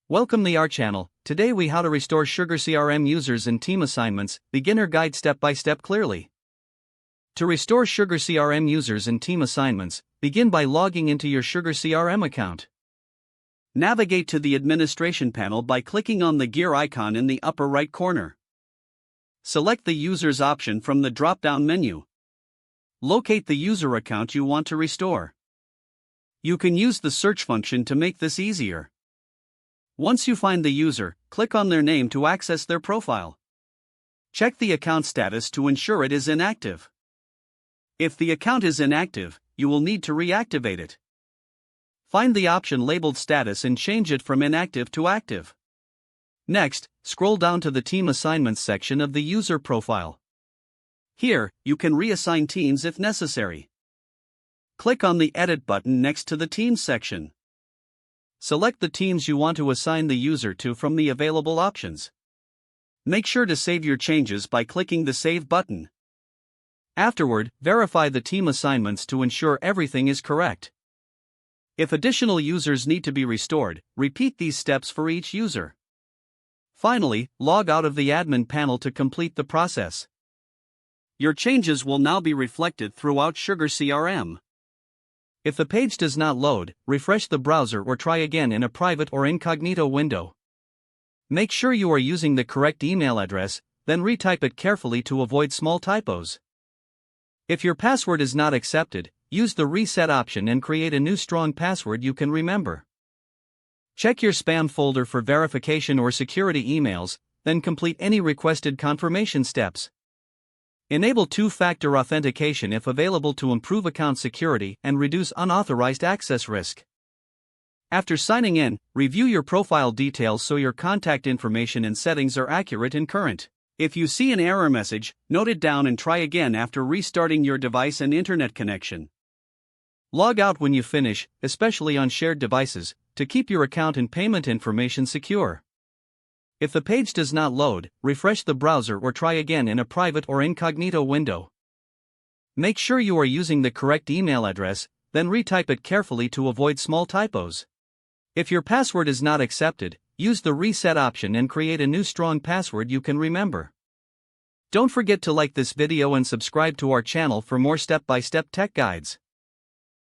Welcome to our channel. Today we how to restore SugarCRM users and team assignments, beginner guide step by step clearly. To restore SugarCRM users and team assignments, begin by logging into your SugarCRM account. Navigate to the administration panel by clicking on the gear icon in the upper right corner. Select the users option from the drop-down menu. Locate the user account you want to restore. You can use the search function to make this easier. Once you find the user, click on their name to access their profile. Check the account status to ensure it is inactive. If the account is inactive, you will need to reactivate it. Find the option labeled status and change it from inactive to active. Next, scroll down to the team assignments section of the user profile. Here, you can reassign teams if necessary. Click on the Edit button next to the Teams section. Select the teams you want to assign the user to from the available options. Make sure to save your changes by clicking the Save button. Afterward, verify the team assignments to ensure everything is correct. If additional users need to be restored, repeat these steps for each user. Finally, log out of the admin panel to complete the process. Your changes will now be reflected throughout SugarCRM. If the page does not load, refresh the browser or try again in a private or incognito window. Make sure you are using the correct email address, then retype it carefully to avoid small typos. If your password is not accepted, use the reset option and create a new strong password you can remember. Check your spam folder for verification or security emails, then complete any requested confirmation steps. Enable two-factor authentication if available to improve account security and reduce unauthorized access risk. After signing in, review your profile details so your contact information and settings are accurate and current. If you see an error message, note it down and try again after restarting your device and internet connection. Log out when you finish, especially on shared devices, to keep your account and payment information secure. If the page does not load, refresh the browser or try again in a private or incognito window. Make sure you are using the correct email address, then retype it carefully to avoid small typos. If your password is not accepted, use the reset option and create a new strong password you can remember. Don't forget to like this video and subscribe to our channel for more step-by-step tech guides.